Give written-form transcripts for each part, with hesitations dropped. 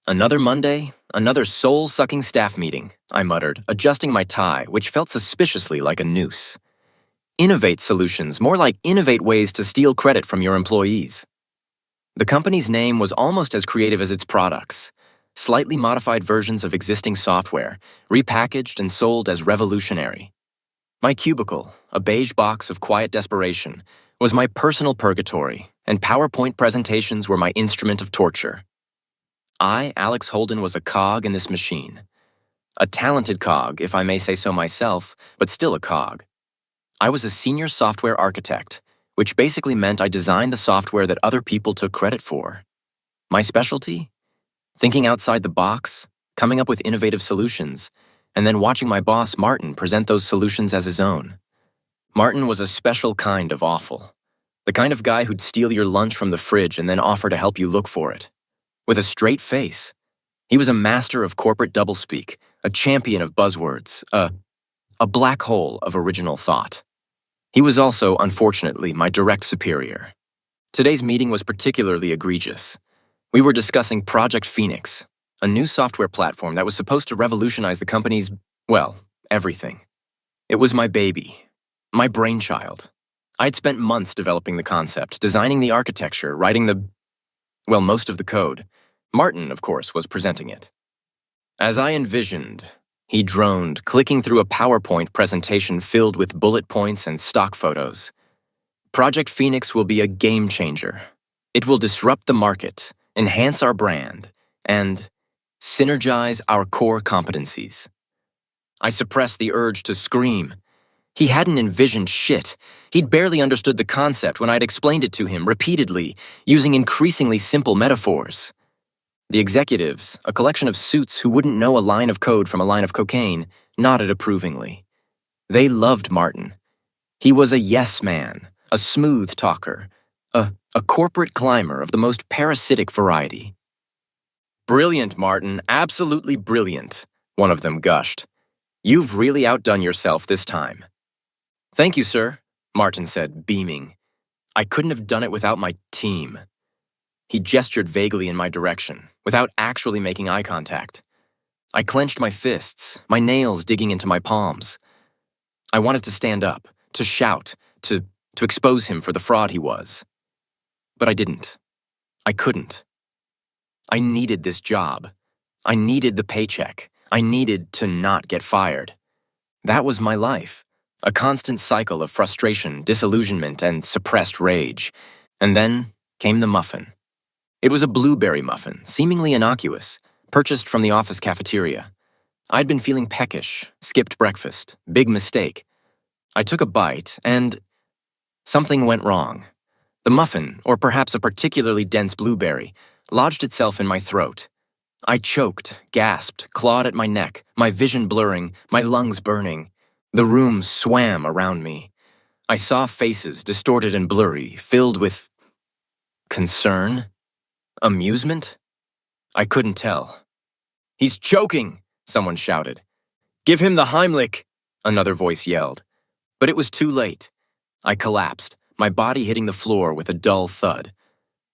Another Monday, another soul-sucking staff meeting, I muttered, adjusting my tie, which felt suspiciously like a noose. Innovate solutions, more like innovate ways to steal credit from your employees. The company's name was almost as creative as its products. Slightly modified versions of existing software, repackaged and sold as revolutionary. My cubicle, a beige box of quiet desperation, was my personal purgatory, and PowerPoint presentations were my instrument of torture. I, Alex Holden, was a cog in this machine. A talented cog, if I may say so myself, but still a cog. I was a senior software architect, which basically meant I designed the software that other people took credit for. My specialty? Thinking outside the box, coming up with innovative solutions, and then watching my boss, Martin, present those solutions as his own. Martin was a special kind of awful. The kind of guy who'd steal your lunch from the fridge and then offer to help you look for it. With a straight face. He was a master of corporate doublespeak, a champion of buzzwords, a black hole of original thought. He was also, unfortunately, my direct superior. Today's meeting was particularly egregious. We were discussing Project Phoenix, a new software platform that was supposed to revolutionize the company's, well, everything. It was my baby, my brainchild. I'd spent months developing the concept, designing the architecture, writing most of the code. Martin, of course, was presenting it. As I envisioned, he droned, clicking through a PowerPoint presentation filled with bullet points and stock photos. Project Phoenix will be a game changer. It will disrupt the market, enhance our brand, and synergize our core competencies. I suppressed the urge to scream. He hadn't envisioned shit. He'd barely understood the concept when I'd explained it to him repeatedly, using increasingly simple metaphors. The executives, a collection of suits who wouldn't know a line of code from a line of cocaine, nodded approvingly. They loved Martin. He was a yes man, a smooth talker, a corporate climber of the most parasitic variety. "Brilliant, Martin, absolutely brilliant," one of them gushed. "You've really outdone yourself this time." "Thank you, sir," Martin said, beaming. "I couldn't have done it without my team." He gestured vaguely in my direction, without actually making eye contact. I clenched my fists, my nails digging into my palms. I wanted to stand up, to shout, to expose him for the fraud he was. But I didn't. I couldn't. I needed this job. I needed the paycheck. I needed to not get fired. That was my life, a constant cycle of frustration, disillusionment, and suppressed rage. And then came the muffin. It was a blueberry muffin, seemingly innocuous, purchased from the office cafeteria. I'd been feeling peckish, skipped breakfast, big mistake. I took a bite, and something went wrong. The muffin, or perhaps a particularly dense blueberry, lodged itself in my throat. I choked, gasped, clawed at my neck, my vision blurring, my lungs burning. The room swam around me. I saw faces, distorted and blurry, filled with concern? Amusement? I couldn't tell. "He's choking!" someone shouted. "Give him the Heimlich!" another voice yelled. But it was too late. I collapsed, my body hitting the floor with a dull thud.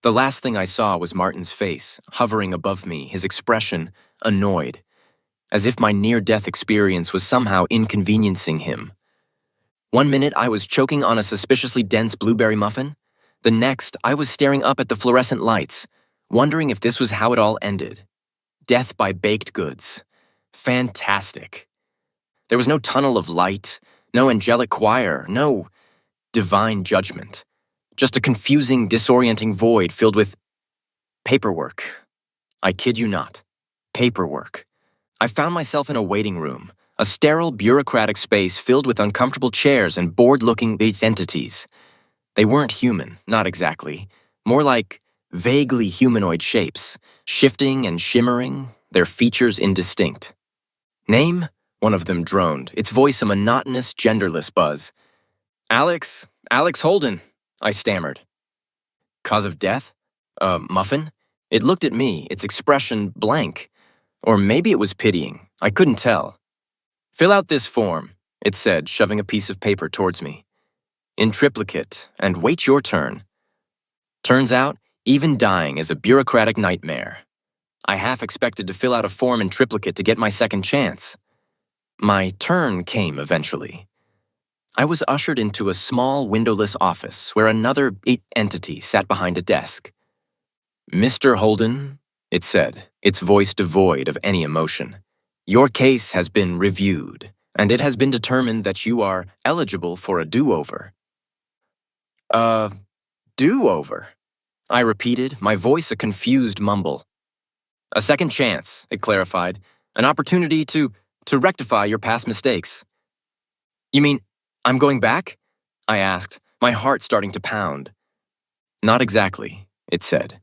The last thing I saw was Martin's face, hovering above me, his expression annoyed, as if my near-death experience was somehow inconveniencing him. 1 minute I was choking on a suspiciously dense blueberry muffin. The next, I was staring up at the fluorescent lights, wondering if this was how it all ended. Death by baked goods. Fantastic. There was no tunnel of light, no angelic choir, no divine judgment. Just a confusing, disorienting void filled with paperwork. I kid you not. Paperwork. I found myself in a waiting room, a sterile, bureaucratic space filled with uncomfortable chairs and bored-looking entities. They weren't human, not exactly. More like vaguely humanoid shapes, shifting and shimmering, their features indistinct. "Name?" one of them droned, its voice a monotonous, genderless buzz. Alex Holden," I stammered. "Cause of death? Muffin?" It looked at me, its expression blank. Or maybe it was pitying. I couldn't tell. "Fill out this form," it said, shoving a piece of paper towards me. "In triplicate, and wait your turn." Turns out, even dying is a bureaucratic nightmare. I half expected to fill out a form in triplicate to get my second chance. My turn came eventually. I was ushered into a small windowless office where another entity sat behind a desk. "Mr. Holden," it said, its voice devoid of any emotion, "your case has been reviewed, and it has been determined that you are eligible for a do-over." "A do-over?" I repeated, my voice a confused mumble. "A second chance," it clarified, "an opportunity to rectify your past mistakes." "You mean I'm going back?" I asked, my heart starting to pound. "Not exactly," it said.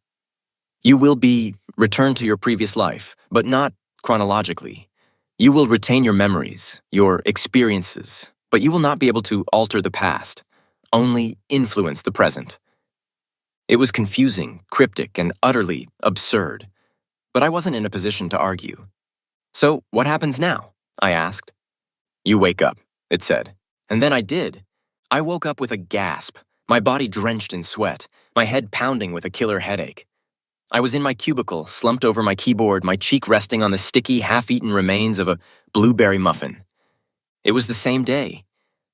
"You will be returned to your previous life, but not chronologically. You will retain your memories, your experiences, but you will not be able to alter the past, only influence the present." It was confusing, cryptic, and utterly absurd, but I wasn't in a position to argue. "So what happens now?" I asked. "You wake up," it said. And then I did. I woke up with a gasp, my body drenched in sweat, my head pounding with a killer headache. I was in my cubicle, slumped over my keyboard, my cheek resting on the sticky, half-eaten remains of a blueberry muffin. It was the same day.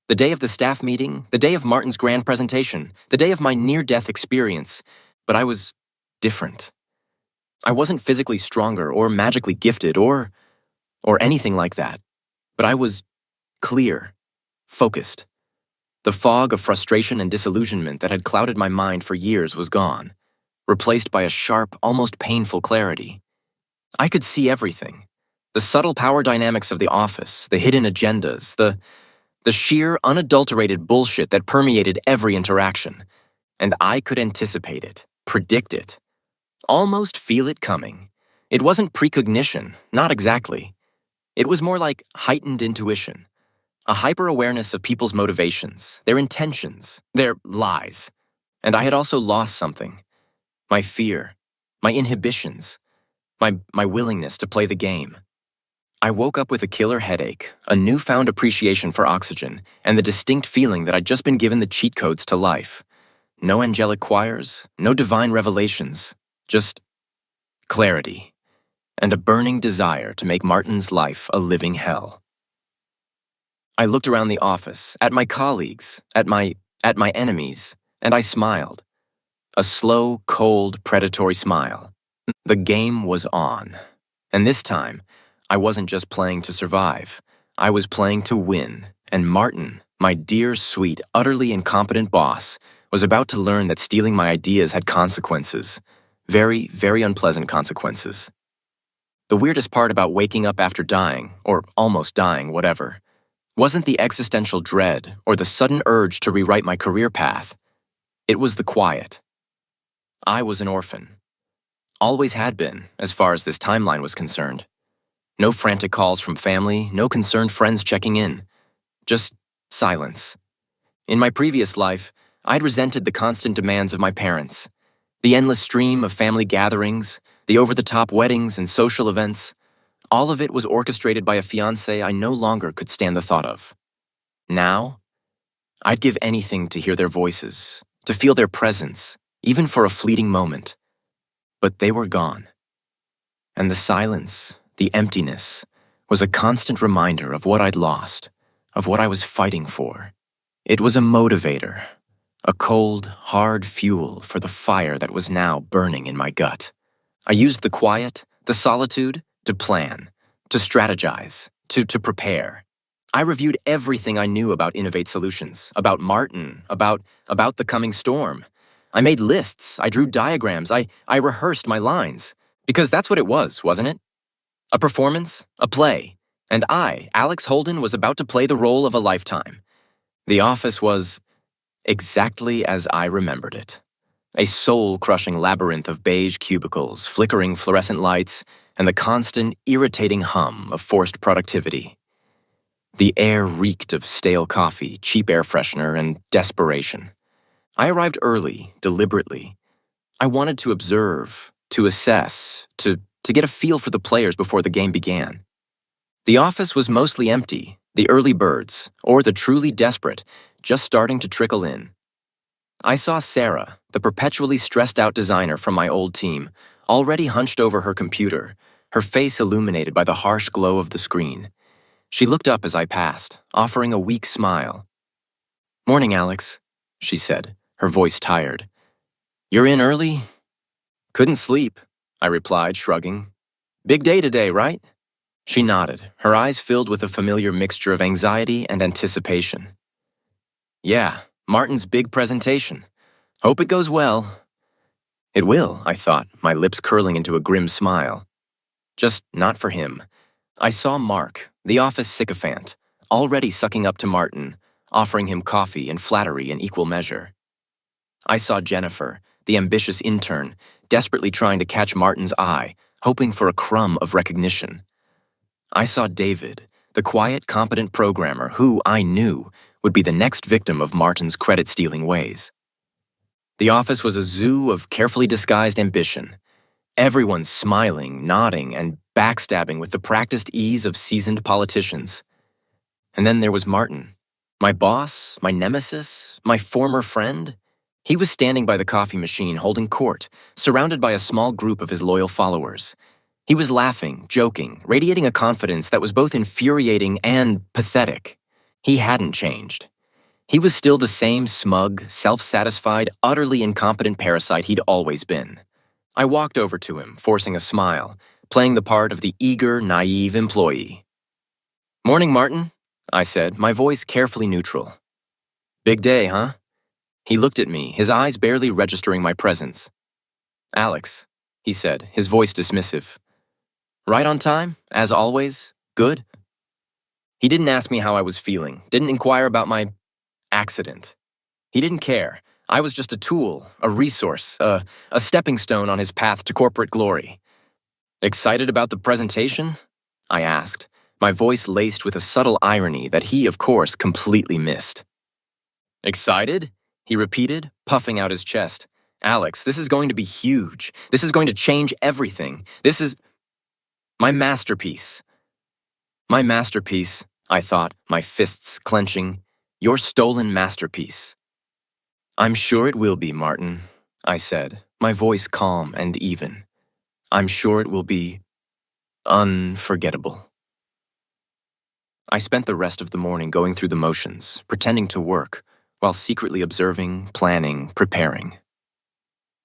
The day of the staff meeting, the day of Martin's grand presentation, the day of my near-death experience. But I was different. I wasn't physically stronger or magically gifted or anything like that. But I was clear, focused. The fog of frustration and disillusionment that had clouded my mind for years was gone, replaced by a sharp, almost painful clarity. I could see everything. The subtle power dynamics of the office, the hidden agendas, the sheer, unadulterated bullshit that permeated every interaction. And I could anticipate it, predict it, almost feel it coming. It wasn't precognition, not exactly. It was more like heightened intuition, a hyper-awareness of people's motivations, their intentions, their lies. And I had also lost something. My fear, my inhibitions, my willingness to play the game. I woke up with a killer headache, a newfound appreciation for oxygen, and the distinct feeling that I'd just been given the cheat codes to life. No angelic choirs, no divine revelations, just clarity, and a burning desire to make Martin's life a living hell. I looked around the office, at my colleagues, at my enemies, and I smiled. A slow, cold, predatory smile. The game was on. And this time, I wasn't just playing to survive. I was playing to win. And Martin, my dear, sweet, utterly incompetent boss, was about to learn that stealing my ideas had consequences. Very, very unpleasant consequences. The weirdest part about waking up after dying, or almost dying, whatever, wasn't the existential dread or the sudden urge to rewrite my career path. It was the quiet. I was an orphan. Always had been, as far as this timeline was concerned. No frantic calls from family, no concerned friends checking in. Just silence. In my previous life, I'd resented the constant demands of my parents. The endless stream of family gatherings, the over-the-top weddings and social events. All of it was orchestrated by a fiancé I no longer could stand the thought of. Now, I'd give anything to hear their voices, to feel their presence, even for a fleeting moment. But they were gone. And the silence, the emptiness, was a constant reminder of what I'd lost, of what I was fighting for. It was a motivator, a cold, hard fuel for the fire that was now burning in my gut. I used the quiet, the solitude, to plan, to strategize, to prepare. I reviewed everything I knew about Innovate Solutions, about Martin, about the coming storm. I made lists, I drew diagrams, I rehearsed my lines. Because that's what it was, wasn't it? A performance, a play. And I, Alex Holden, was about to play the role of a lifetime. The office was exactly as I remembered it. A soul-crushing labyrinth of beige cubicles, flickering fluorescent lights, and the constant, irritating hum of forced productivity. The air reeked of stale coffee, cheap air freshener, and desperation. I arrived early, deliberately. I wanted to observe, to assess, to get a feel for the players before the game began. The office was mostly empty, the early birds, or the truly desperate, just starting to trickle in. I saw Sarah, the perpetually stressed-out designer from my old team, already hunched over her computer, her face illuminated by the harsh glow of the screen. She looked up as I passed, offering a weak smile. "Morning, Alex," she said, her voice tired. "You're in early?" "Couldn't sleep," I replied, shrugging. "Big day today, right?" She nodded, her eyes filled with a familiar mixture of anxiety and anticipation. "Yeah, Martin's big presentation. Hope it goes well." "It will," I thought, my lips curling into a grim smile. Just not for him. I saw Mark, the office sycophant, already sucking up to Martin, offering him coffee and flattery in equal measure. I saw Jennifer, the ambitious intern, desperately trying to catch Martin's eye, hoping for a crumb of recognition. I saw David, the quiet, competent programmer who, I knew, would be the next victim of Martin's credit-stealing ways. The office was a zoo of carefully disguised ambition. Everyone smiling, nodding, and backstabbing with the practiced ease of seasoned politicians. And then there was Martin, my boss, my nemesis, my former friend. He was standing by the coffee machine holding court, surrounded by a small group of his loyal followers. He was laughing, joking, radiating a confidence that was both infuriating and pathetic. He hadn't changed. He was still the same smug, self-satisfied, utterly incompetent parasite he'd always been. I walked over to him, forcing a smile, playing the part of the eager, naive employee. "Morning, Martin," I said, my voice carefully neutral. "Big day, huh?" He looked at me, his eyes barely registering my presence. "Alex," he said, his voice dismissive. "Right on time, as always, good?" He didn't ask me how I was feeling, didn't inquire about my accident. He didn't care. I was just a tool, a resource, a stepping stone on his path to corporate glory. "Excited about the presentation?" I asked, my voice laced with a subtle irony that he, of course, completely missed. "Excited?" he repeated, puffing out his chest. "Alex, this is going to be huge. This is going to change everything. This is my masterpiece." "My masterpiece," I thought, my fists clenching. "Your stolen masterpiece." "I'm sure it will be, Martin," I said, my voice calm and even. "I'm sure it will be unforgettable." I spent the rest of the morning going through the motions, pretending to work, while secretly observing, planning, preparing.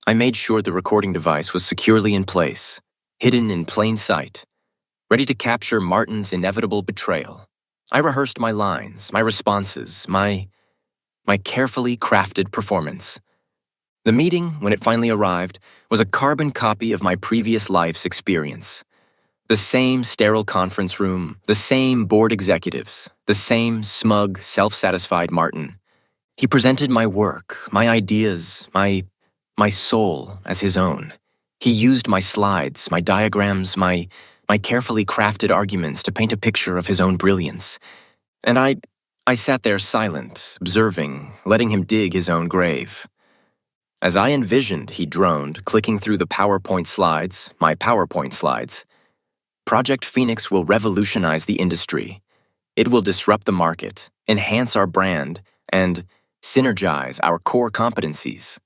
I made sure the recording device was securely in place, hidden in plain sight, ready to capture Martin's inevitable betrayal. I rehearsed my lines, my responses, my carefully crafted performance. The meeting, when it finally arrived, was a carbon copy of my previous life's experience. The same sterile conference room, the same board executives, the same smug, self-satisfied Martin. He presented my work, my ideas, my soul as his own. He used my slides, my diagrams, my carefully crafted arguments to paint a picture of his own brilliance. And I sat there silent, observing, letting him dig his own grave. As I envisioned, he droned, clicking through the PowerPoint slides, my PowerPoint slides. Project Phoenix will revolutionize the industry. It will disrupt the market, enhance our brand, and synergize our core competencies.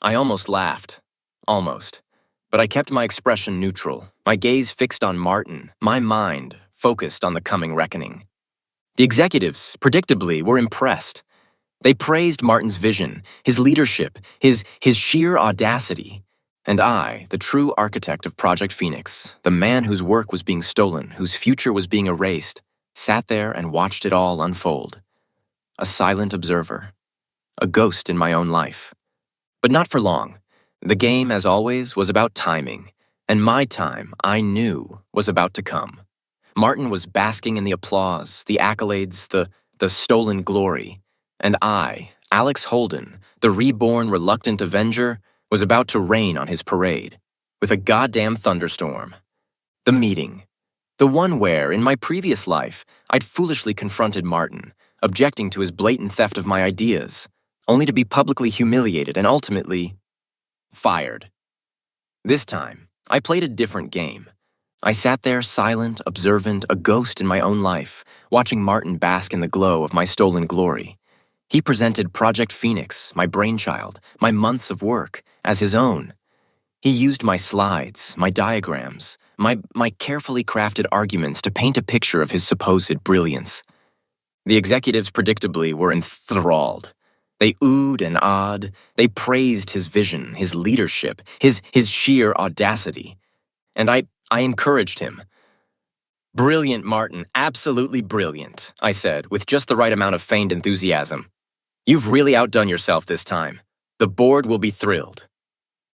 I almost laughed. Almost. But I kept my expression neutral, my gaze fixed on Martin, my mind focused on the coming reckoning. The executives, predictably, were impressed. They praised Martin's vision, his leadership, his sheer audacity. And I, the true architect of Project Phoenix, the man whose work was being stolen, whose future was being erased, sat there and watched it all unfold. A silent observer. A ghost in my own life. But not for long. The game, as always, was about timing. And my time, I knew, was about to come. Martin was basking in the applause, the accolades, the stolen glory. And I, Alex Holden, the reborn reluctant avenger, was about to rain on his parade, with a goddamn thunderstorm. The meeting. The one where, in my previous life, I'd foolishly confronted Martin, objecting to his blatant theft of my ideas, only to be publicly humiliated and ultimately fired. This time, I played a different game. I sat there silent, observant, a ghost in my own life, watching Martin bask in the glow of my stolen glory. He presented Project Phoenix, my brainchild, my months of work, as his own. He used my slides, my diagrams, my carefully crafted arguments to paint a picture of his supposed brilliance. The executives predictably were enthralled. They oohed and ahed. They praised his vision, his leadership, his sheer audacity. And I encouraged him. "Brilliant, Martin, absolutely brilliant," I said, with just the right amount of feigned enthusiasm. "You've really outdone yourself this time. The board will be thrilled."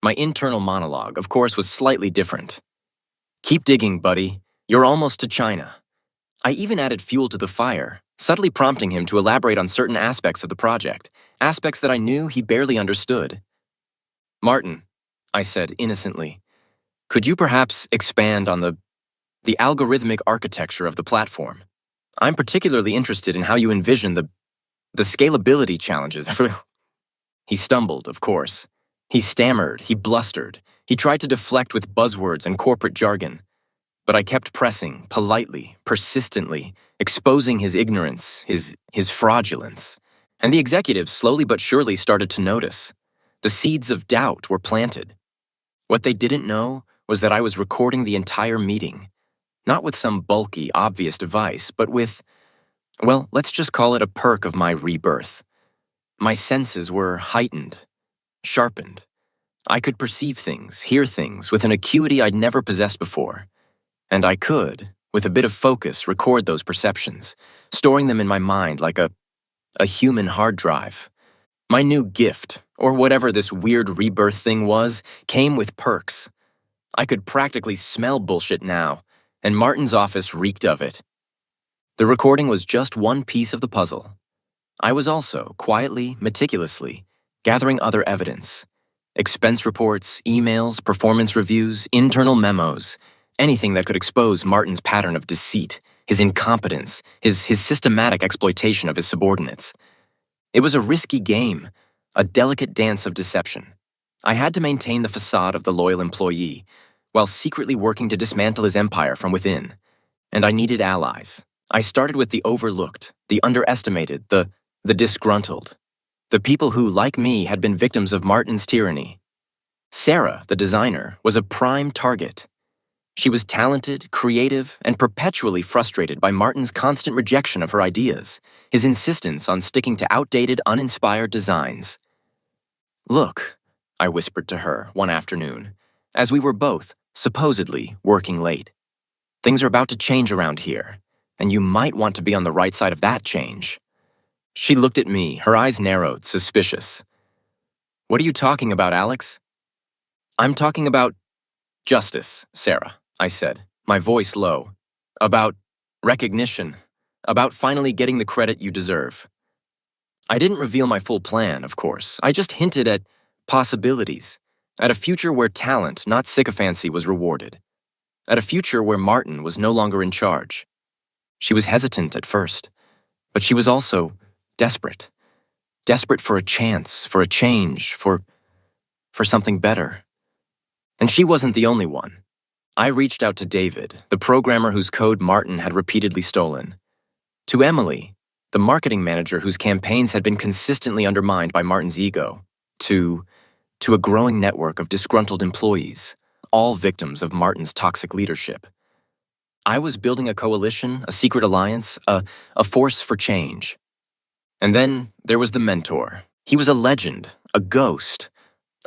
My internal monologue, of course, was slightly different. "Keep digging, buddy. You're almost to China." I even added fuel to the fire, subtly prompting him to elaborate on certain aspects of the project, aspects that I knew he barely understood. "Martin," I said innocently, "could you perhaps expand on the algorithmic architecture of the platform? I'm particularly interested in how you envision the scalability challenges." He stumbled, of course. He stammered, he blustered, he tried to deflect with buzzwords and corporate jargon. But I kept pressing, politely, persistently, exposing his ignorance, his fraudulence. And the executives slowly but surely started to notice. The seeds of doubt were planted. What they didn't know was that I was recording the entire meeting, not with some bulky, obvious device, but with, well, let's just call it a perk of my rebirth. My senses were heightened, sharpened. I could perceive things, hear things, with an acuity I'd never possessed before. And I could, with a bit of focus, record those perceptions, storing them in my mind like a human hard drive. My new gift, or whatever this weird rebirth thing was, came with perks. I could practically smell bullshit now, and Martin's office reeked of it. The recording was just one piece of the puzzle. I was also, quietly, meticulously, gathering other evidence. Expense reports, emails, performance reviews, internal memos, anything that could expose Martin's pattern of deceit, his incompetence, his systematic exploitation of his subordinates. It was a risky game, a delicate dance of deception. I had to maintain the facade of the loyal employee, while secretly working to dismantle his empire from within. And I needed allies. I started with the overlooked, the underestimated, the disgruntled. The people who, like me, had been victims of Martin's tyranny. Sarah, the designer, was a prime target. She was talented, creative, and perpetually frustrated by Martin's constant rejection of her ideas, his insistence on sticking to outdated, uninspired designs. "Look," I whispered to her one afternoon, as we were both, supposedly, working late. "Things are about to change around here, and you might want to be on the right side of that change." She looked at me, her eyes narrowed, suspicious. "What are you talking about, Alex?" "I'm talking about justice, Sarah," I said, my voice low. "About recognition. About finally getting the credit you deserve." I didn't reveal my full plan, of course. I just hinted at possibilities, at a future where talent, not sycophancy, was rewarded, at a future where Martin was no longer in charge. She was hesitant at first, but she was also desperate. Desperate for a chance, for a change, for something better. And she wasn't the only one. I reached out to David, the programmer whose code Martin had repeatedly stolen. To Emily, the marketing manager whose campaigns had been consistently undermined by Martin's ego. To a growing network of disgruntled employees, all victims of Martin's toxic leadership. I was building a coalition, a secret alliance, a force for change. And then there was the mentor. He was a legend, a ghost,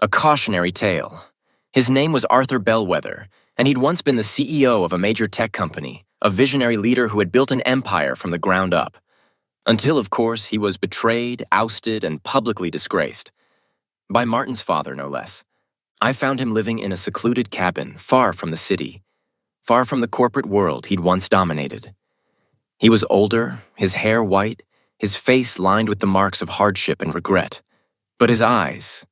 a cautionary tale. His name was Arthur Bellwether, and he'd once been the CEO of a major tech company, a visionary leader who had built an empire from the ground up. Until, of course, he was betrayed, ousted, and publicly disgraced. By Martin's father, no less. I found him living in a secluded cabin, far from the city, far from the corporate world he'd once dominated. He was older, his hair white, his face lined with the marks of hardship and regret. But his eyes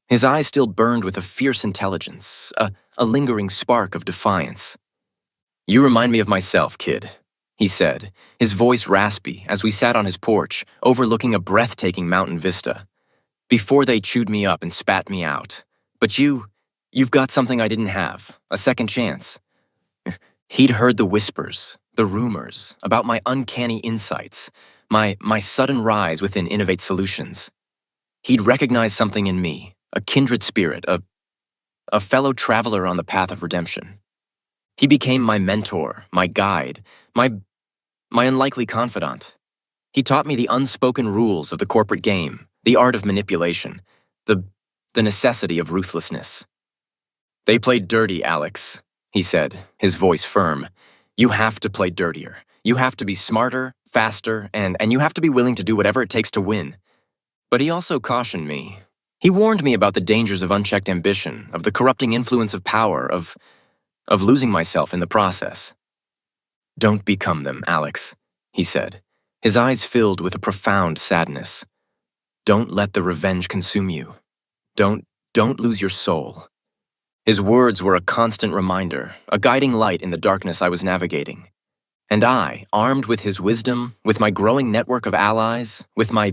still burned with a fierce intelligence, a lingering spark of defiance. "You remind me of myself, kid," he said, his voice raspy as we sat on his porch, overlooking a breathtaking mountain vista. "Before they chewed me up and spat me out. But you've got something I didn't have, a second chance." He'd heard the whispers, the rumors, about my uncanny insights, my sudden rise within Innovate Solutions. He'd recognized something in me, a kindred spirit, a fellow traveler on the path of redemption. He became my mentor, my guide, my unlikely confidant. He taught me the unspoken rules of the corporate game, the art of manipulation, the, the necessity of ruthlessness. "They played dirty, Alex," he said, his voice firm. "You have to play dirtier. You have to be smarter, faster, and you have to be willing to do whatever it takes to win." But he also cautioned me. He warned me about the dangers of unchecked ambition, of the corrupting influence of power, of losing myself in the process. "Don't become them, Alex," he said, his eyes filled with a profound sadness. "Don't let the revenge consume you. Don't lose your soul." His words were a constant reminder, a guiding light in the darkness I was navigating. And I, armed with his wisdom, with my growing network of allies, with my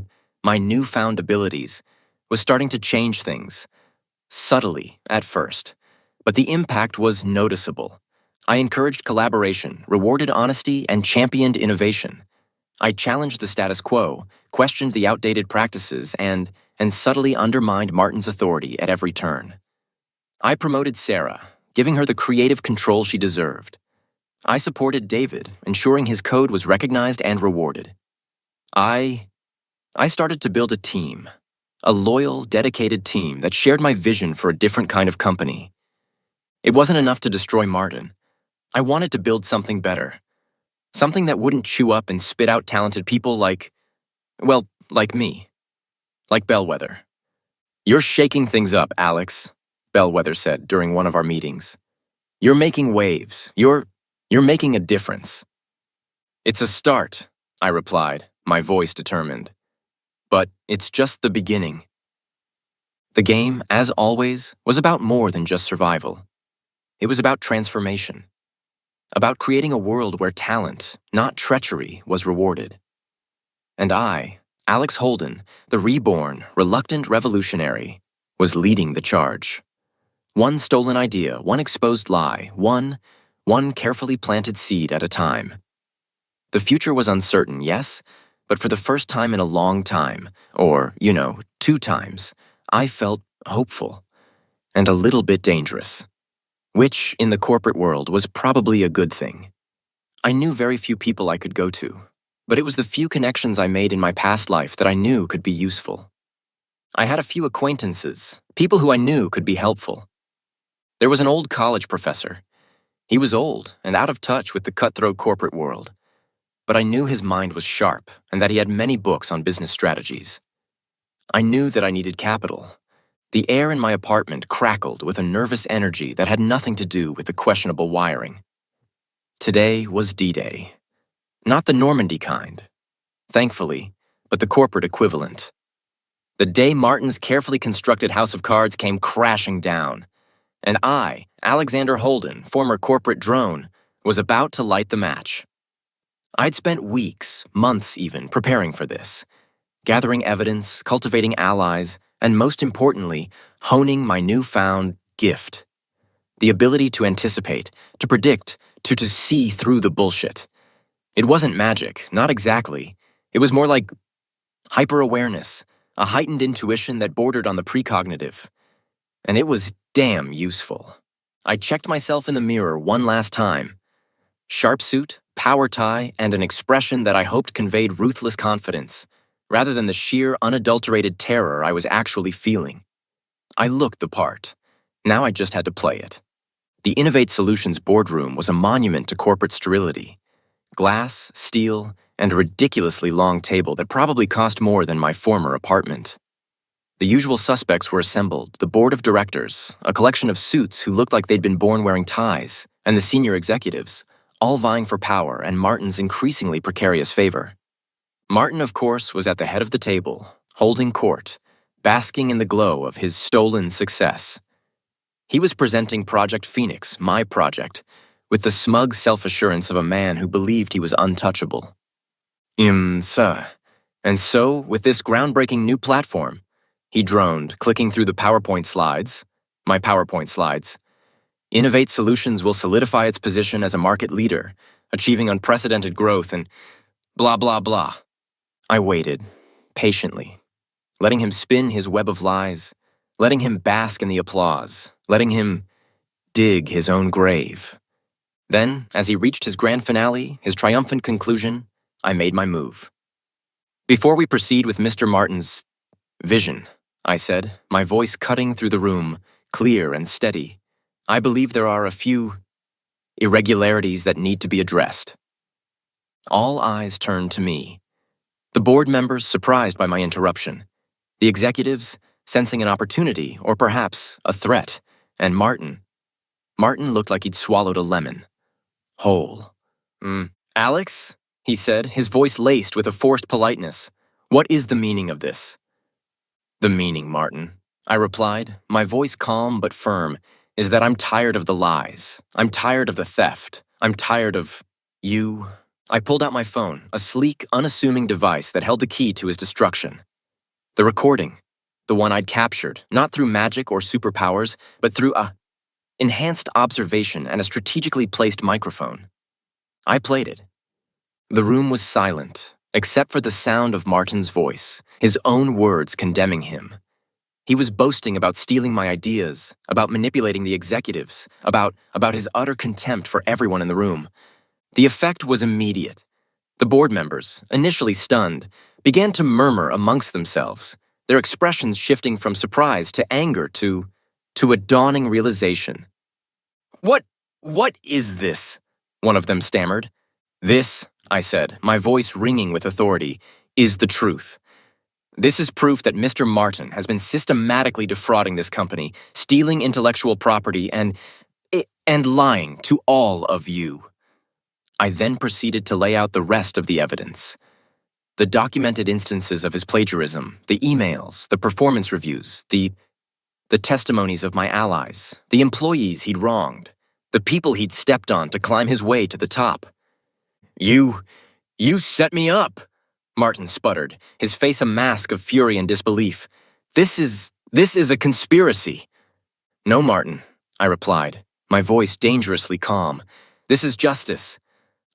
newfound abilities, was starting to change things. Subtly, at first. But the impact was noticeable. I encouraged collaboration, rewarded honesty, and championed innovation. I challenged the status quo, questioned the outdated practices, and subtly undermined Martin's authority at every turn. I promoted Sarah, giving her the creative control she deserved. I supported David, ensuring his code was recognized and rewarded. I started to build a team, a loyal, dedicated team that shared my vision for a different kind of company. It wasn't enough to destroy Martin. I wanted to build something better, something that wouldn't chew up and spit out talented people like me, like Bellwether. "You're shaking things up, Alex," Bellwether said during one of our meetings. "You're making waves. You're making a difference." "It's a start," I replied, my voice determined. "But it's just the beginning." The game, as always, was about more than just survival. It was about transformation, about creating a world where talent, not treachery, was rewarded. And I, Alex Holden, the reborn, reluctant revolutionary, was leading the charge. One stolen idea, one exposed lie, one carefully planted seed at a time. The future was uncertain, yes, but for the first time in a long time, or, 2 times, I felt hopeful and a little bit dangerous, which, in the corporate world, was probably a good thing. I knew very few people I could go to, but it was the few connections I made in my past life that I knew could be useful. I had a few acquaintances, people who I knew could be helpful. There was an old college professor. He was old and out of touch with the cutthroat corporate world, but I knew his mind was sharp and that he had many books on business strategies. I knew that I needed capital. The air in my apartment crackled with a nervous energy that had nothing to do with the questionable wiring. Today was D-Day. Not the Normandy kind, thankfully, but the corporate equivalent. The day Martin's carefully constructed house of cards came crashing down, and I, Alexander Holden, former corporate drone, was about to light the match. I'd spent weeks, months even, preparing for this, gathering evidence, cultivating allies, and most importantly, honing my newfound gift. The ability to anticipate, to predict, to see through the bullshit. It wasn't magic, not exactly. It was more like hyper-awareness, a heightened intuition that bordered on the precognitive. And it was damn useful. I checked myself in the mirror one last time. Sharp suit, power tie, and an expression that I hoped conveyed ruthless confidence, rather than the sheer, unadulterated terror I was actually feeling. I looked the part. Now I just had to play it. The Innovate Solutions boardroom was a monument to corporate sterility. Glass, steel, and a ridiculously long table that probably cost more than my former apartment. The usual suspects were assembled, the board of directors, a collection of suits who looked like they'd been born wearing ties, and the senior executives, all vying for power and Martin's increasingly precarious favor. Martin, of course, was at the head of the table, holding court, basking in the glow of his stolen success. He was presenting Project Phoenix, my project, with the smug self-assurance of a man who believed he was untouchable. Sir. And so, with this groundbreaking new platform, he droned, clicking through the PowerPoint slides, my PowerPoint slides. Innovate Solutions will solidify its position as a market leader, achieving unprecedented growth and blah, blah, blah. I waited, patiently, letting him spin his web of lies, letting him bask in the applause, letting him dig his own grave. Then, as he reached his grand finale, his triumphant conclusion, I made my move. Before we proceed with Mr. Martin's vision, I said, my voice cutting through the room, clear and steady, I believe there are a few irregularities that need to be addressed. All eyes turned to me. The board members surprised by my interruption. The executives sensing an opportunity or perhaps a threat. And Martin looked like he'd swallowed a lemon. Whole. Alex, he said, his voice laced with a forced politeness. What is the meaning of this? The meaning, Martin, I replied, my voice calm but firm, is that I'm tired of the lies. I'm tired of the theft. I'm tired of you. I pulled out my phone, a sleek, unassuming device that held the key to his destruction. The recording, the one I'd captured, not through magic or superpowers, but through enhanced observation and a strategically placed microphone. I played it. The room was silent, except for the sound of Martin's voice, his own words condemning him. He was boasting about stealing my ideas, about manipulating the executives, about his utter contempt for everyone in the room. The effect was immediate. The board members, initially stunned, began to murmur amongst themselves, their expressions shifting from surprise to anger to a dawning realization. What is this? One of them stammered. This, I said, my voice ringing with authority, is the truth. This is proof that Mr. Martin has been systematically defrauding this company, stealing intellectual property, and lying to all of you. I then proceeded to lay out the rest of the evidence. The documented instances of his plagiarism, the emails, the performance reviews, the testimonies of my allies, the employees he'd wronged, the people he'd stepped on to climb his way to the top. You set me up, Martin sputtered, his face a mask of fury and disbelief. This is a conspiracy. No, Martin, I replied, my voice dangerously calm. This is justice.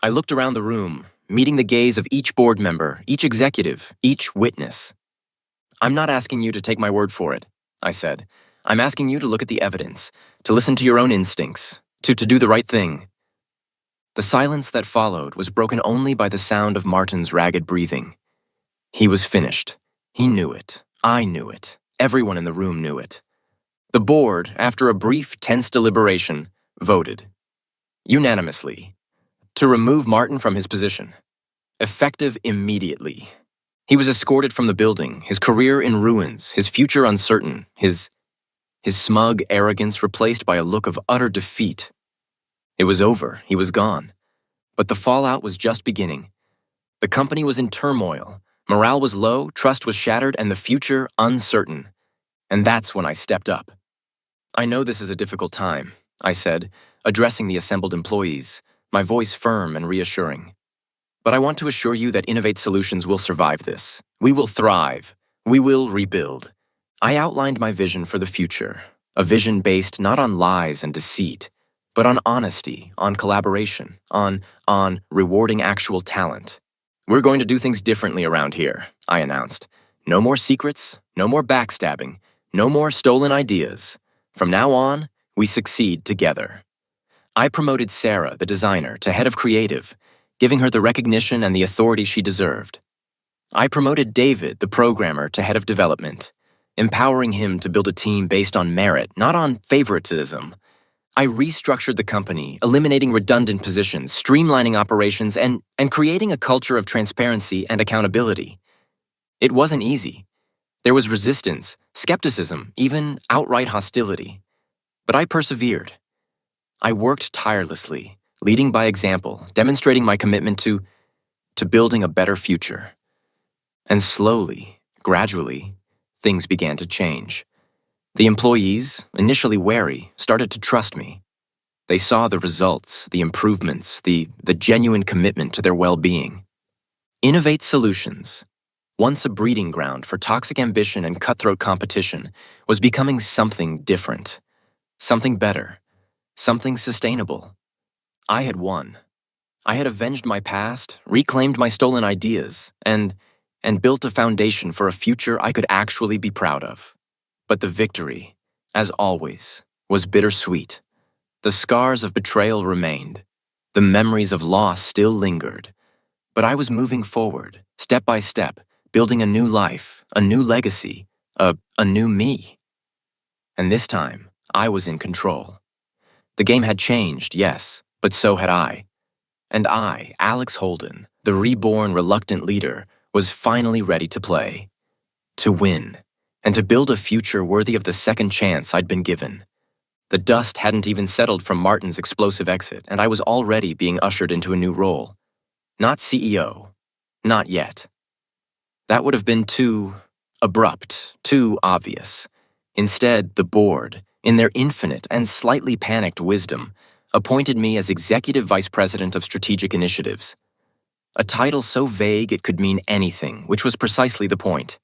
I looked around the room, meeting the gaze of each board member, each executive, each witness. I'm not asking you to take my word for it, I said. I'm asking you to look at the evidence, to listen to your own instincts, to do the right thing. The silence that followed was broken only by the sound of Martin's ragged breathing. He was finished. He knew it. I knew it. Everyone in the room knew it. The board, after a brief, tense deliberation, voted, unanimously, to remove Martin from his position, effective immediately. He was escorted from the building, his career in ruins, his future uncertain, his smug arrogance replaced by a look of utter defeat. It was over, he was gone. But the fallout was just beginning. The company was in turmoil, morale was low, trust was shattered, and the future uncertain. And that's when I stepped up. I know this is a difficult time, I said, addressing the assembled employees, my voice firm and reassuring. But I want to assure you that Innovate Solutions will survive this. We will thrive. We will rebuild. I outlined my vision for the future, a vision based not on lies and deceit, but on honesty, on collaboration, on rewarding actual talent. We're going to do things differently around here, I announced. No more secrets, no more backstabbing, no more stolen ideas. From now on, we succeed together. I promoted Sarah, the designer, to head of creative, giving her the recognition and the authority she deserved. I promoted David, the programmer, to head of development, empowering him to build a team based on merit, not on favoritism. I restructured the company, eliminating redundant positions, streamlining operations, and creating a culture of transparency and accountability. It wasn't easy. There was resistance, skepticism, even outright hostility. But I persevered. I worked tirelessly, leading by example, demonstrating my commitment to building a better future. And slowly, gradually, things began to change. The employees, initially wary, started to trust me. They saw the results, the improvements, the genuine commitment to their well-being. Innovate Solutions, once a breeding ground for toxic ambition and cutthroat competition, was becoming something different, something better, something sustainable. I had won. I had avenged my past, reclaimed my stolen ideas, and built a foundation for a future I could actually be proud of. But the victory, as always, was bittersweet. The scars of betrayal remained. The memories of loss still lingered. But I was moving forward, step by step, building a new life, a new legacy, a new me. And this time, I was in control. The game had changed, yes, but so had I. And I, Alex Holden, the reborn reluctant leader, was finally ready to play, to win, and to build a future worthy of the second chance I'd been given. The dust hadn't even settled from Martin's explosive exit, and I was already being ushered into a new role. Not CEO. Not yet. That would have been too abrupt, too obvious. Instead, the board, in their infinite and slightly panicked wisdom, appointed me as Executive Vice President of Strategic Initiatives. A title so vague it could mean anything, which was precisely the point.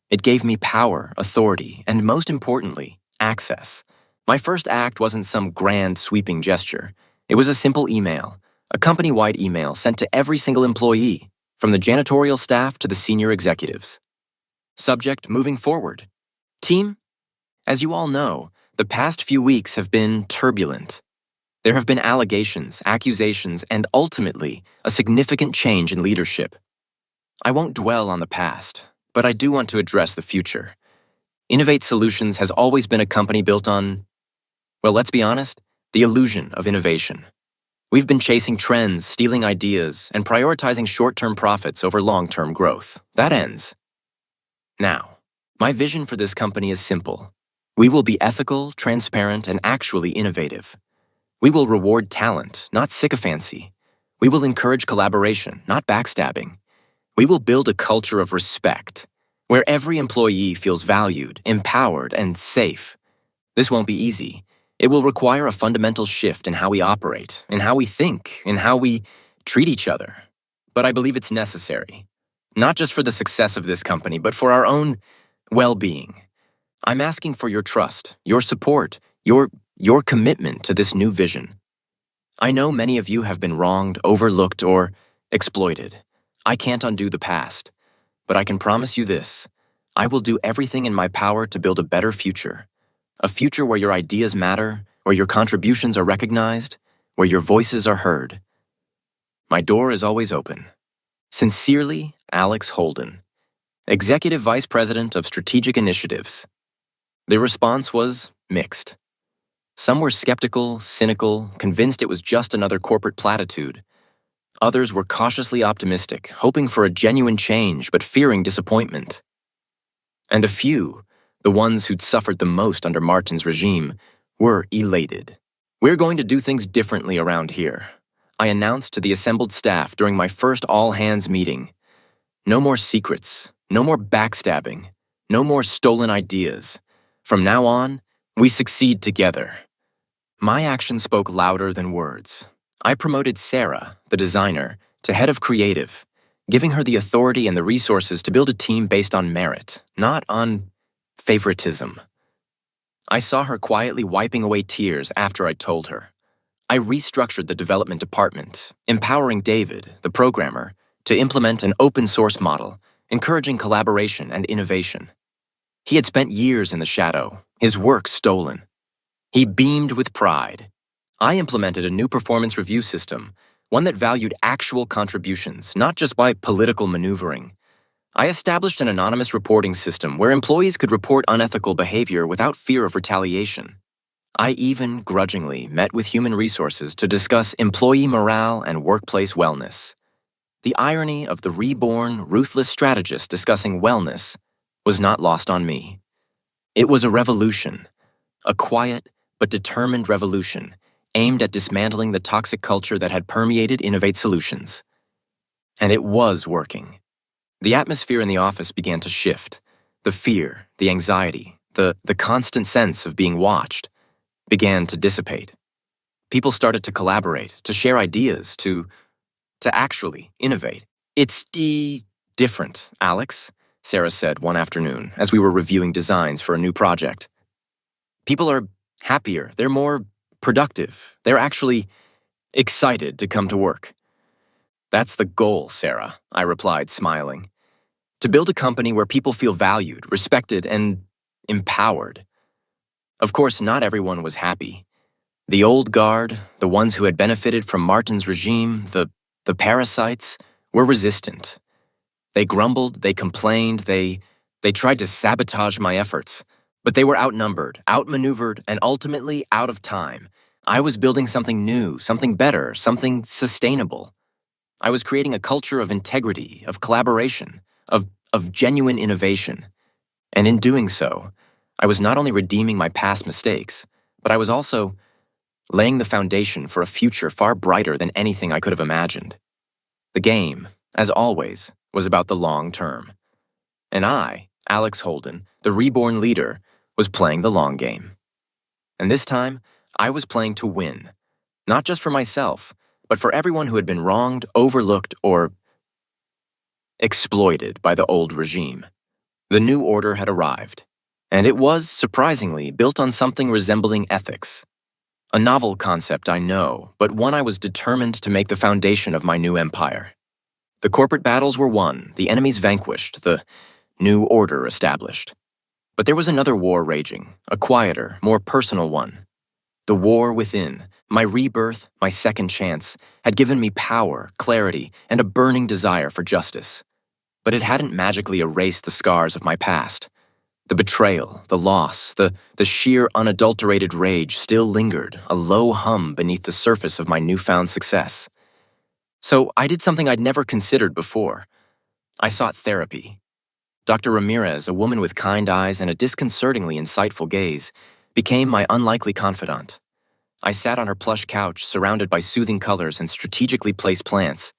It gave me power, authority, and most importantly, access. My first act wasn't some grand, sweeping gesture. It was a simple email, a company-wide email sent to every single employee, from the janitorial staff to the senior executives. Subject: moving forward. Team? As you all know, the past few weeks have been turbulent. There have been allegations, accusations, and ultimately, a significant change in leadership. I won't dwell on the past, but I do want to address the future. Innovate Solutions has always been a company built on, well, let's be honest, the illusion of innovation. We've been chasing trends, stealing ideas, and prioritizing short-term profits over long-term growth. That ends. Now, my vision for this company is simple. We will be ethical, transparent, and actually innovative. We will reward talent, not sycophancy. We will encourage collaboration, not backstabbing. We will build a culture of respect, where every employee feels valued, empowered, and safe. This won't be easy. It will require a fundamental shift in how we operate, in how we think, in how we treat each other. But I believe it's necessary, not just for the success of this company, but for our own well-being. I'm asking for your trust, your support, your commitment to this new vision. I know many of you have been wronged, overlooked, or exploited. I can't undo the past, but I can promise you this. I will do everything in my power to build a better future. A future where your ideas matter, where your contributions are recognized, where your voices are heard. My door is always open. Sincerely, Alex Holden, Executive Vice President of Strategic Initiatives. The response was mixed. Some were skeptical, cynical, convinced it was just another corporate platitude. Others were cautiously optimistic, hoping for a genuine change but fearing disappointment. And a few, the ones who'd suffered the most under Martin's regime, were elated. We're going to do things differently around here, I announced to the assembled staff during my first all-hands meeting. No more secrets, no more backstabbing, no more stolen ideas. From now on, we succeed together. My actions spoke louder than words. I promoted Sarah, the designer, to head of creative, giving her the authority and the resources to build a team based on merit, not on favoritism. I saw her quietly wiping away tears after I told her. I restructured the development department, empowering David, the programmer, to implement an open-source model, encouraging collaboration and innovation. He had spent years in the shadow, his work stolen. He beamed with pride. I implemented a new performance review system, one that valued actual contributions, not just by political maneuvering. I established an anonymous reporting system where employees could report unethical behavior without fear of retaliation. I even, grudgingly, met with human resources to discuss employee morale and workplace wellness. The irony of the reborn, ruthless strategist discussing wellness was not lost on me. It was a revolution, a quiet but determined revolution aimed at dismantling the toxic culture that had permeated Innovate Solutions. And it was working. The atmosphere in the office began to shift. The fear, the anxiety, the constant sense of being watched began to dissipate. People started to collaborate, to share ideas, to actually innovate. It's different, Alex, Sarah said one afternoon as we were reviewing designs for a new project. People are happier, they're more productive, they're actually excited to come to work. That's the goal, Sarah, I replied, smiling. To build a company where people feel valued, respected, and empowered. Of course, not everyone was happy. The old guard, the ones who had benefited from Martin's regime, the parasites, were resistant. They grumbled, they complained, they tried to sabotage my efforts. But they were outnumbered, outmaneuvered, and ultimately out of time. I was building something new, something better, something sustainable. I was creating a culture of integrity, of collaboration, of genuine innovation. And in doing so, I was not only redeeming my past mistakes, but I was also laying the foundation for a future far brighter than anything I could have imagined. The game, as always, was about the long term. And I, Alex Holden, the reborn leader, was playing the long game. And this time, I was playing to win, not just for myself, but for everyone who had been wronged, overlooked, or exploited by the old regime. The new order had arrived, and it was, surprisingly, built on something resembling ethics. A novel concept, I know, but one I was determined to make the foundation of my new empire. The corporate battles were won, the enemies vanquished, the new order established. But there was another war raging, a quieter, more personal one. The war within, my rebirth, my second chance, had given me power, clarity, and a burning desire for justice. But it hadn't magically erased the scars of my past. The betrayal, the loss, the sheer unadulterated rage still lingered, a low hum beneath the surface of my newfound success. So I did something I'd never considered before. I sought therapy. Dr. Ramirez, a woman with kind eyes and a disconcertingly insightful gaze, became my unlikely confidant. I sat on her plush couch, surrounded by soothing colors and strategically placed plants.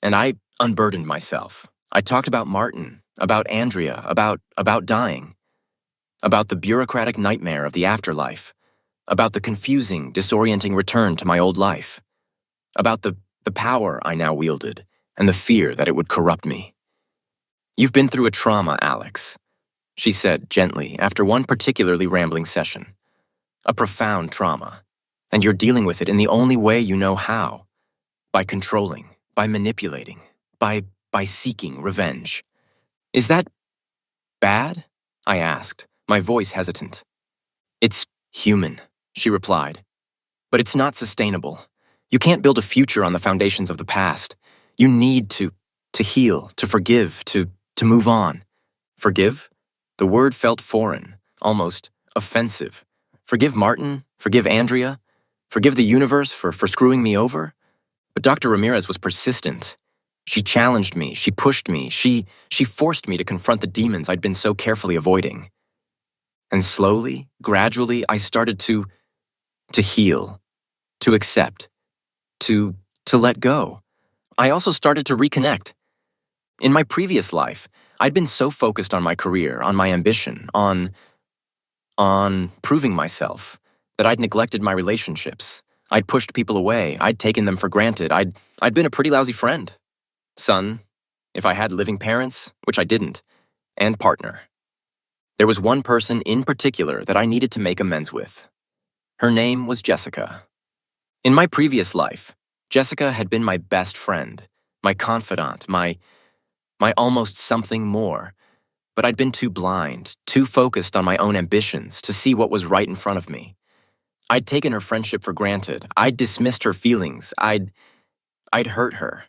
And I unburdened myself. I talked about Martin, about Andrea, about dying, about the bureaucratic nightmare of the afterlife, about the confusing, disorienting return to my old life, about the power I now wielded, and the fear that it would corrupt me. "You've been through a trauma, Alex," she said gently after one particularly rambling session. "A profound trauma, and you're dealing with it in the only way you know how, by controlling, by manipulating, by seeking revenge. Is that bad?" I asked, my voice hesitant. "It's human," she replied. "But it's not sustainable. You can't build a future on the foundations of the past. You need to heal, to forgive, to move on." Forgive? The word felt foreign, almost offensive. Forgive Martin? Forgive Andrea? Forgive the universe for screwing me over? But Dr. Ramirez was persistent. She challenged me, she pushed me, she forced me to confront the demons I'd been so carefully avoiding. And slowly, gradually, I started to heal, to accept, to let go. I also started to reconnect. In my previous life, I'd been so focused on my career, on my ambition, on proving myself, that I'd neglected my relationships. I'd pushed people away, I'd taken them for granted, I'd been a pretty lousy friend. Son, if I had living parents, which I didn't, and partner. There was one person in particular that I needed to make amends with. Her name was Jessica. In my previous life, Jessica had been my best friend, my confidant, my almost something more, but I'd been too blind, too focused on my own ambitions to see what was right in front of me. I'd taken her friendship for granted. I'd dismissed her feelings. I'd hurt her.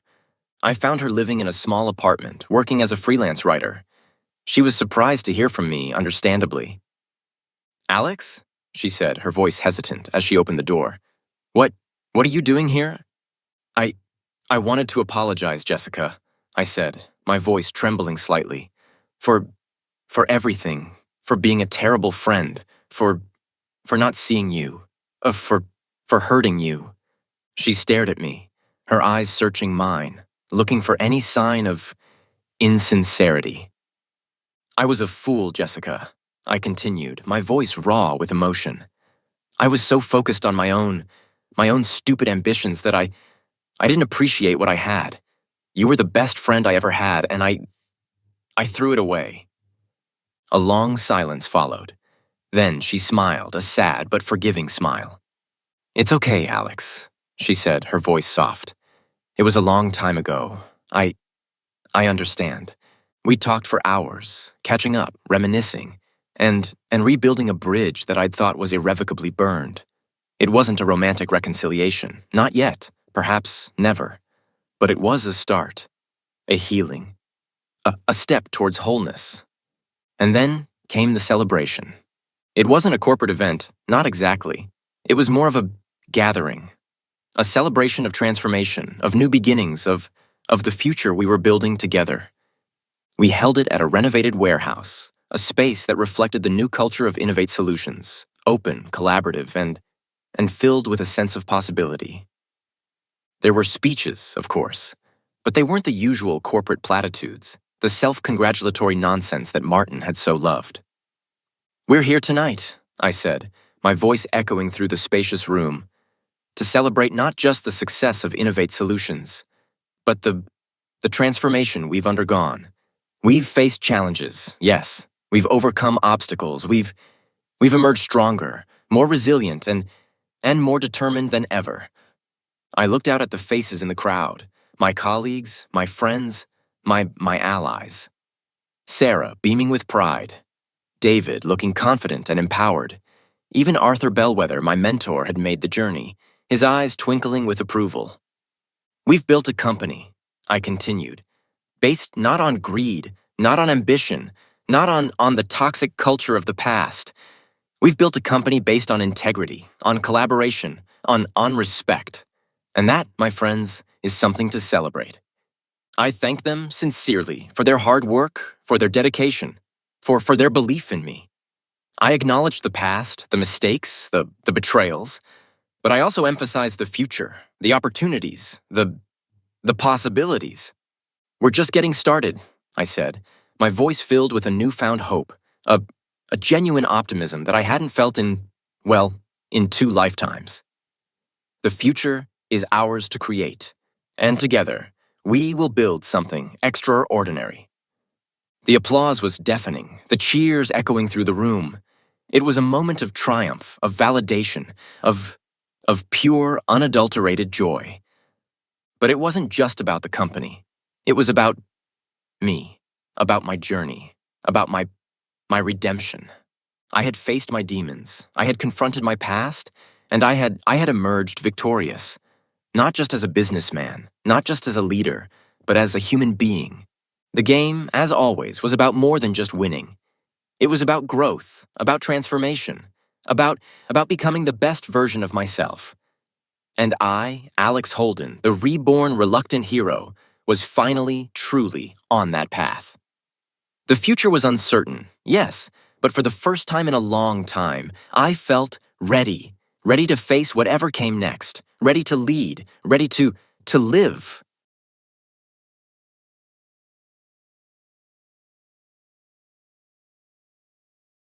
I found her living in a small apartment, working as a freelance writer. She was surprised to hear from me, understandably. "Alex?" she said, her voice hesitant as she opened the door. What are you doing here?" I wanted to apologize, Jessica," I said, my voice trembling slightly. For everything, for being a terrible friend, for not seeing you, for hurting you." She stared at me, her eyes searching mine, looking for any sign of insincerity. "I was a fool, Jessica," I continued, my voice raw with emotion. "I was so focused on my own stupid ambitions that I didn't appreciate what I had. You were the best friend I ever had, and I threw it away." A long silence followed. Then she smiled, a sad but forgiving smile. "It's okay, Alex," she said, her voice soft. "It was a long time ago. I understand. We talked for hours, catching up, reminiscing. and rebuilding a bridge that I'd thought was irrevocably burned. It wasn't a romantic reconciliation, not yet, perhaps never, but it was a start, a healing, a step towards wholeness. And then came the celebration. It wasn't a corporate event, not exactly. It was more of a gathering, a celebration of transformation, of new beginnings, of the future we were building together. We held it at a renovated warehouse, a space that reflected the new culture of Innovate Solutions, open, collaborative, and filled with a sense of possibility. There were speeches, of course, but they weren't the usual corporate platitudes, the self-congratulatory nonsense that Martin had so loved. "We're here tonight," I said, my voice echoing through the spacious room, "to celebrate not just the success of Innovate Solutions, but the transformation we've undergone. We've faced challenges, yes. We've overcome obstacles. We've emerged stronger, more resilient, and more determined than ever." I looked out at the faces in the crowd, my colleagues, my friends, my allies. Sarah, beaming with pride. David, looking confident and empowered. Even Arthur Bellwether, my mentor, had made the journey, his eyes twinkling with approval. "We've built a company," I continued, "based not on greed, not on ambition, not on the toxic culture of the past. We've built a company based on integrity, on collaboration, on respect. And that, my friends, is something to celebrate." I thanked them sincerely for their hard work, for their dedication, for their belief in me. I acknowledged the past, the mistakes, the betrayals, but I also emphasized the future, the opportunities, the possibilities. "We're just getting started," I said, my voice filled with a newfound hope, a genuine optimism that I hadn't felt in 2 lifetimes. "The future is ours to create, and together, we will build something extraordinary." The applause was deafening, the cheers echoing through the room. It was a moment of triumph, of validation, of pure, unadulterated joy. But it wasn't just about the company. It was about me, about my journey, about my redemption. I had faced my demons, I had confronted my past, and I had emerged victorious, not just as a businessman, not just as a leader, but as a human being. The game, as always, was about more than just winning. It was about growth, about transformation, about becoming the best version of myself. And I, Alex Holden, the reborn reluctant hero, was finally, truly on that path. The future was uncertain, yes, but for the first time in a long time, I felt ready to face whatever came next, ready to lead, ready to live